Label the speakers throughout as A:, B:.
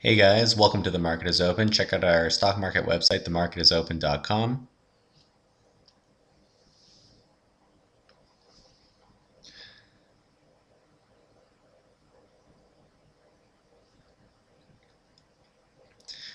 A: Hey guys, welcome to The Market is Open. Check out our stock market website, themarketisopen.com.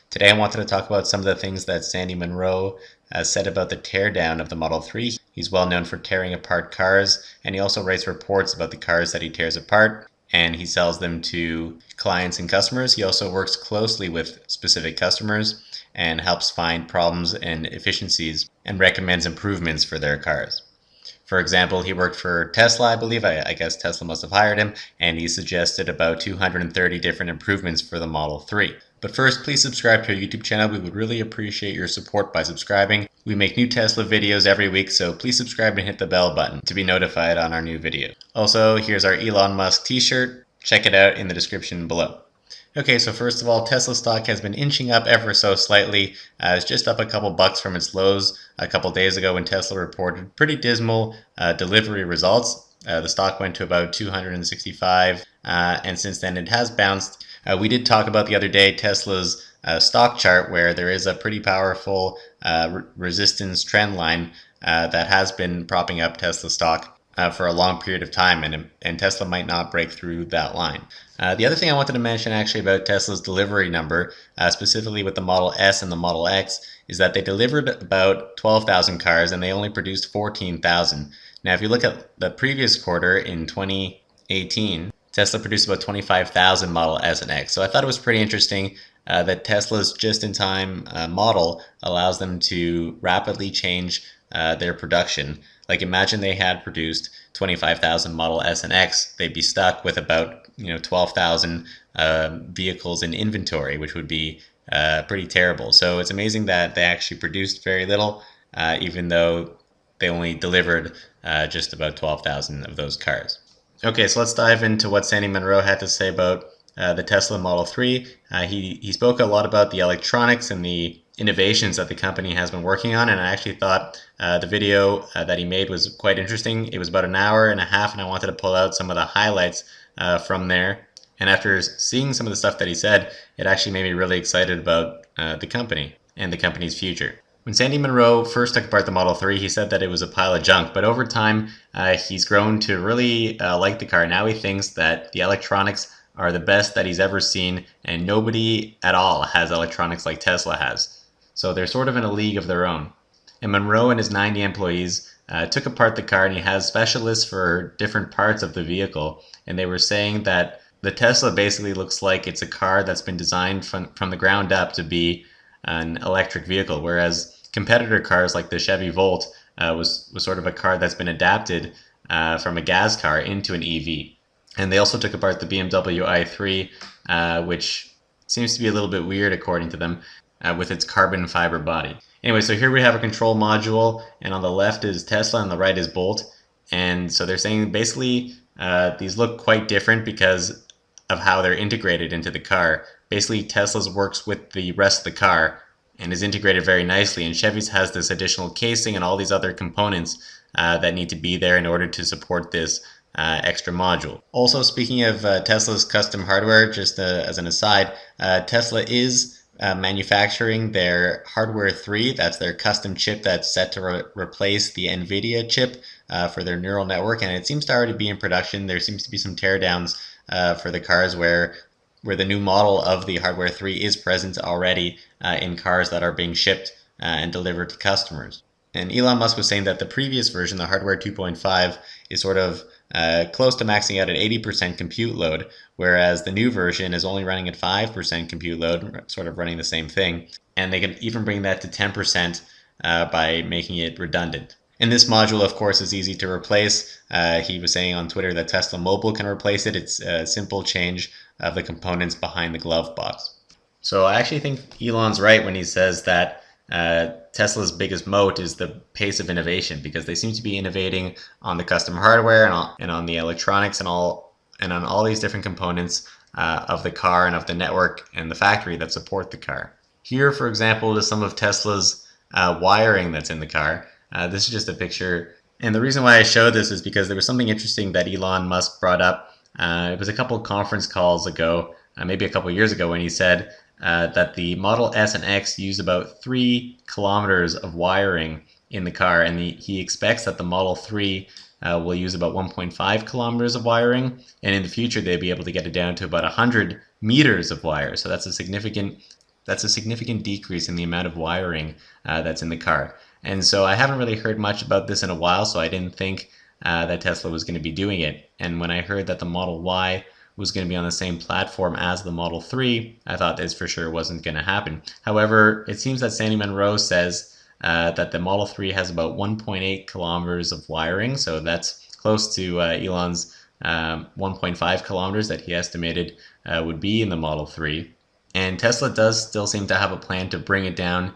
A: Today I wanted to talk about some of the things that Sandy Munro said about the teardown of the Model 3. He's well known for tearing apart cars, and he also writes reports about the cars that he tears apart, and he sells them to clients and customers. He also works closely with specific customers and helps find problems and efficiencies and recommends improvements for their cars. For example, he worked for Tesla, I believe. I guess Tesla must have hired him, and he suggested about 230 different improvements for the Model 3. But first, please subscribe to our YouTube channel. We would really appreciate your support by subscribing. We make new Tesla videos every week, so please subscribe and hit the bell button to be notified on our new video. Also, here's our Elon Musk t-shirt. Check it out in the description below. Okay, so first of all, Tesla stock has been inching up ever so slightly. It's just up a couple bucks from its lows a couple days ago when Tesla reported pretty dismal delivery results. The stock went to about 265, and since then it has bounced. We did talk about the other day Tesla's stock chart, where there is a pretty powerful resistance trend line that has been propping up Tesla stock for a long period of time, and Tesla might not break through that line. The other thing I wanted to mention actually about Tesla's delivery number, specifically with the Model S and the Model X, is that they delivered about 12,000 cars and they only produced 14,000. Now, if you look at the previous quarter in 2018, Tesla produced about 25,000 Model S and X. So I thought it was pretty interesting that Tesla's just-in-time model allows them to rapidly change their production. Like, imagine they had produced 25,000 Model S and X, they'd be stuck with about 12,000 vehicles in inventory, which would be pretty terrible. So it's amazing that they actually produced very little, even though they only delivered just about 12,000 of those cars. Okay, so let's dive into what Sandy Munro had to say about the Tesla Model 3. He spoke a lot about the electronics and the innovations that the company has been working on, and I actually thought the video that he made was quite interesting. It was about an hour and a half, and I wanted to pull out some of the highlights from there. And after seeing some of the stuff that he said, it actually made me really excited about the company and the company's future. When Sandy Munro first took apart the Model 3, he said that it was a pile of junk, but over time he's grown to really like the car. Now he thinks that the electronics are the best that he's ever seen, and nobody at all has electronics like Tesla has. So they're sort of in a league of their own. And Munro and his 90 employees took apart the car, and he has specialists for different parts of the vehicle, and they were saying that the Tesla basically looks like it's a car that's been designed from the ground up to be an electric vehicle, whereas competitor cars like the Chevy Volt was sort of a car that's been adapted from a gas car into an EV. And they also took apart the BMW i3, which seems to be a little bit weird according to them, with its carbon fiber body. Anyway, so here we have a control module, and on the left is Tesla and the right is Bolt. And so they're saying basically these look quite different because of how they're integrated into the car. Basically, Tesla's works with the rest of the car and is integrated very nicely, and Chevy's has this additional casing and all these other components that need to be there in order to support this extra module. Also, speaking of Tesla's custom hardware, just as an aside, Tesla is manufacturing their Hardware 3. That's their custom chip that's set to replace the NVIDIA chip for their neural network, and it seems to already be in production. There seems to be some teardowns for the cars where the new model of the Hardware 3 is present already in cars that are being shipped and delivered to customers. And Elon Musk was saying that the previous version, the Hardware 2.5, is sort of close to maxing out at 80% compute load, whereas the new version is only running at 5% compute load, sort of running the same thing. And they can even bring that to 10% by making it redundant. And this module, of course, is easy to replace. He was saying on Twitter that Tesla Mobile can replace it. It's a simple change of the components behind the glove box. So I actually think Elon's right when he says that Tesla's biggest moat is the pace of innovation, because they seem to be innovating on the custom hardware and on the electronics and on all these different components of the car and of the network and the factory that support the car. Here, for example, is some of Tesla's wiring that's in the car. This is just a picture, and the reason why I show this is because there was something interesting that Elon Musk brought up. It was a couple of conference calls ago maybe a couple years ago, when he said that the Model S and X use about 3 kilometers of wiring in the car, and he expects that the Model 3 will use about 1.5 kilometers of wiring, and in the future they'll be able to get it down to about 100 meters of wire. So that's a significant decrease in the amount of wiring that's in the car. And so I haven't really heard much about this in a while, so I didn't think that Tesla was going to be doing it. And when I heard that the Model Y was going to be on the same platform as the Model 3, I thought this for sure wasn't going to happen. However, it seems that Sandy Munro says that the Model 3 has about 1.8 kilometers of wiring, so that's close to Elon's 1.5 kilometers that he estimated would be in the Model 3. And Tesla does still seem to have a plan to bring it down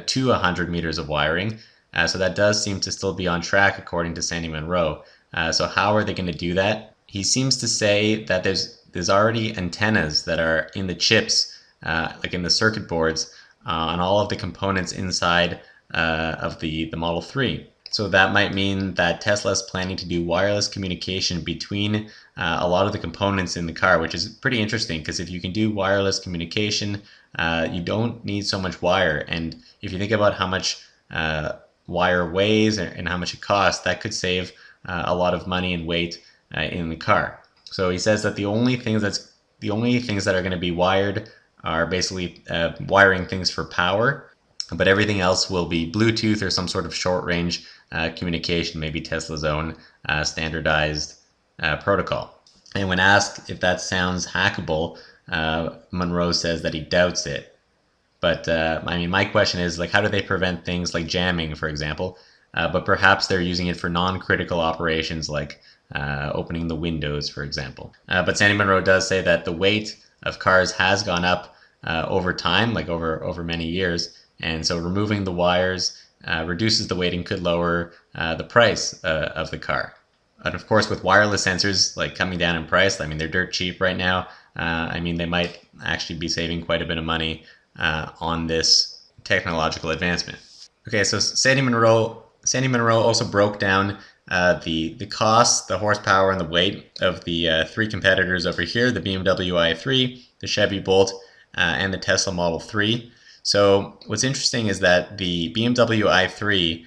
A: to 100 meters of wiring, so that does seem to still be on track according to Sandy Munro. So how are they going to do that? He seems to say that there's already antennas that are in the chips, like in the circuit boards, on all of the components inside of the Model 3. So that might mean that Tesla is planning to do wireless communication between a lot of the components in the car, which is pretty interesting, because if you can do wireless communication, you don't need so much wire. And if you think about how much wire weighs and how much it costs, that could save a lot of money and weight in the car. So he says that the only things that are going to be wired are basically wiring things for power, but everything else will be Bluetooth or some sort of short-range communication, maybe Tesla's own standardized protocol. And when asked if that sounds hackable, Munro says that he doubts it. But I mean, my question is, like, how do they prevent things like jamming, for example? But perhaps they're using it for non-critical operations like opening the windows, for example. But Sandy Munro does say that the weight of cars has gone up over time, like over many years. And so removing the wires reduces the weight and could lower the price of the car. And of course, with wireless sensors like coming down in price, I mean, they're dirt cheap right now. I mean, they might actually be saving quite a bit of money on this technological advancement. Okay, so Sandy Munro also broke down the cost, the horsepower, and the weight of the three competitors over here: the BMW i3, the Chevy Bolt, and the Tesla Model 3. So what's interesting is that the BMW i3,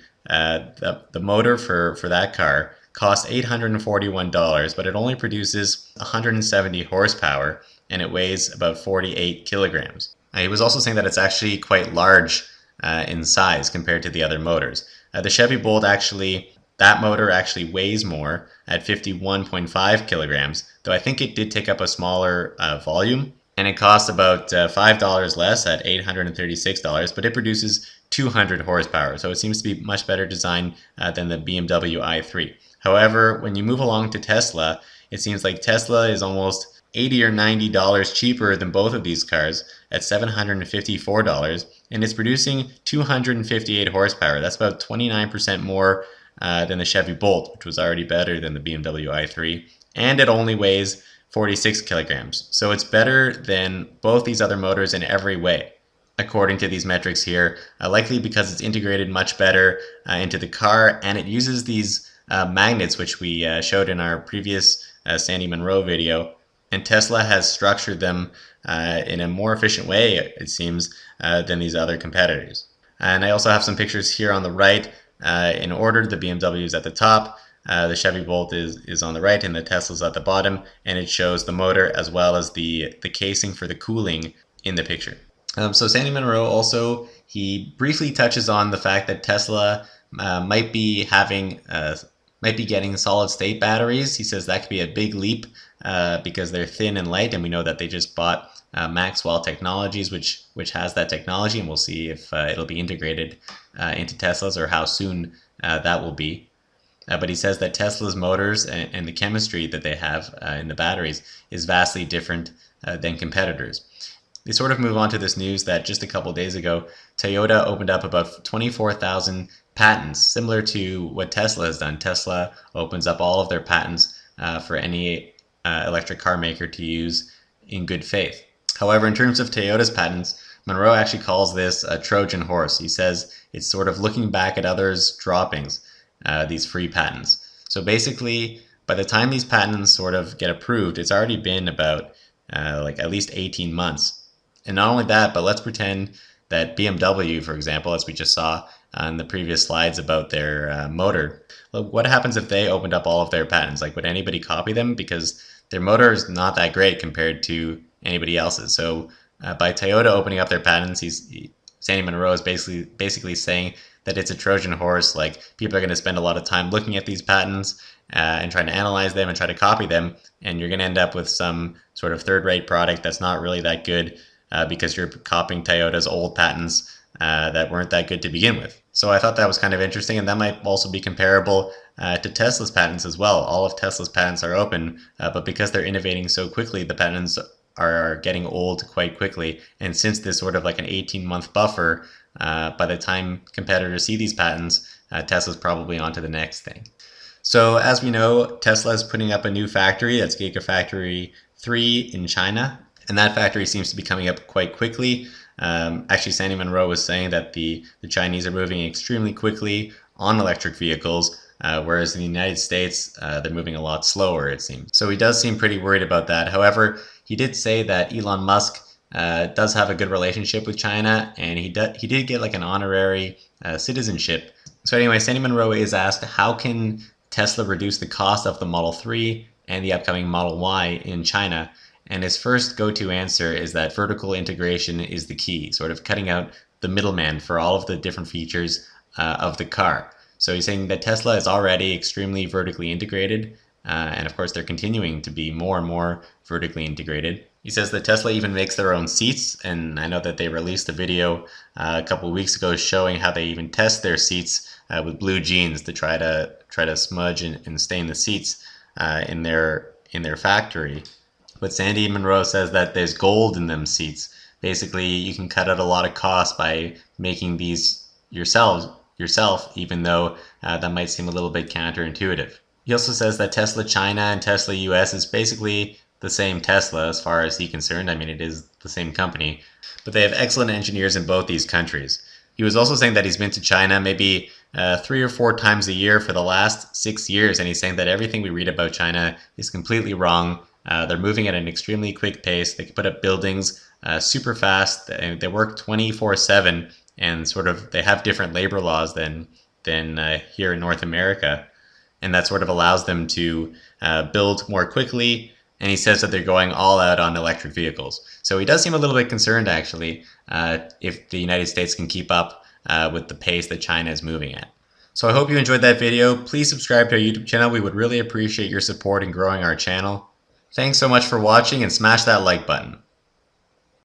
A: the motor for that car costs $841, but it only produces 170 horsepower, and it weighs about 48 kilograms. He was also saying that it's actually quite large in size compared to the other motors. The Chevy Bolt that motor actually weighs more at 51.5 kilograms, though I think it did take up a smaller volume. And it costs about $5 less at $836, but it produces 200 horsepower. So it seems to be much better design than the BMW i3. However, when you move along to Tesla, it seems like Tesla is almost $80 or $90 cheaper than both of these cars at $754, and it's producing 258 horsepower. That's about 29% more than the Chevy Bolt, which was already better than the BMW i3, and it only weighs 46 kilograms. So it's better than both these other motors in every way, according to these metrics here, likely because it's integrated much better into the car, and it uses these magnets, which we showed in our previous Sandy Munro video, and Tesla has structured them in a more efficient way, it seems, than these other competitors. And I also have some pictures here on the right. In order, the BMW is at the top, the Chevy Bolt is on the right, and the Tesla's at the bottom, and it shows the motor as well as the casing for the cooling in the picture. So Sandy Munro also, he briefly touches on the fact that Tesla might be getting solid state batteries. He says that could be a big leap because they're thin and light, and we know that they just bought Maxwell Technologies, which has that technology, and we'll see if it'll be integrated into Tesla's or how soon that will be. But he says that Tesla's motors and the chemistry that they have in the batteries is vastly different than competitors. They sort of move on to this news that just a couple days ago, Toyota opened up about 24,000 patents, similar to what Tesla has done. Tesla opens up all of their patents for any electric car maker to use in good faith. However, in terms of Toyota's patents, Munro actually calls this a Trojan horse. He says it's sort of looking back at others' droppings. These free patents. So basically, by the time these patents sort of get approved, it's already been about like at least 18 months. And not only that, but let's pretend that BMW, for example, as we just saw on the previous slides about their motor, look, what happens if they opened up all of their patents? Like, would anybody copy them? Because their motor is not that great compared to anybody else's. So by Toyota opening up their patents, Sandy Munro is basically saying that it's a Trojan horse. Like, people are going to spend a lot of time looking at these patents and trying to analyze them and try to copy them, and you're going to end up with some sort of third-rate product that's not really that good because you're copying Toyota's old patents that weren't that good to begin with. So I thought that was kind of interesting, and that might also be comparable to Tesla's patents as well. All of Tesla's patents are open, but because they're innovating so quickly, the patents are getting old quite quickly. And since there's sort of like an 18-month buffer, by the time competitors see these patents, Tesla's probably on to the next thing. So as we know, Tesla is putting up a new factory, that's Gigafactory 3 in China, and that factory seems to be coming up quite quickly. Actually, Sandy Munro was saying that the Chinese are moving extremely quickly on electric vehicles, whereas in the United States, they're moving a lot slower, it seems. So he does seem pretty worried about that. However, he did say that Elon Musk does have a good relationship with China, and he did get like an honorary citizenship. So anyway, Sandy Munro is asked, how can Tesla reduce the cost of the Model 3 and the upcoming Model Y in China? And his first go-to answer is that vertical integration is the key, sort of cutting out the middleman for all of the different features of the car. So he's saying that Tesla is already extremely vertically integrated, and of course they're continuing to be more and more vertically integrated. He says that Tesla even makes their own seats, and I know that they released a video a couple of weeks ago showing how they even test their seats with blue jeans to try to smudge and stain the seats in their factory. But Sandy Munro says that there's gold in them seats. Basically, you can cut out a lot of costs by making these yourself, even though that might seem a little bit counterintuitive. He also says that Tesla China and Tesla US is basically the same Tesla as far as he's concerned. I mean, it is the same company, but they have excellent engineers in both these countries. He was also saying that he's been to China maybe 3 or 4 times a year for the last 6 years, and he's saying that everything we read about China is completely wrong. They're moving at an extremely quick pace. They can put up buildings super fast. They work 24/7, and sort of they have different labor laws than here in North America, and that sort of allows them to build more quickly. And he says that they're going all out on electric vehicles. So he does seem a little bit concerned, actually, if the United States can keep up with the pace that China is moving at. So I hope you enjoyed that video. Please subscribe to our YouTube channel. We would really appreciate your support in growing our channel. Thanks so much for watching, and smash that like button.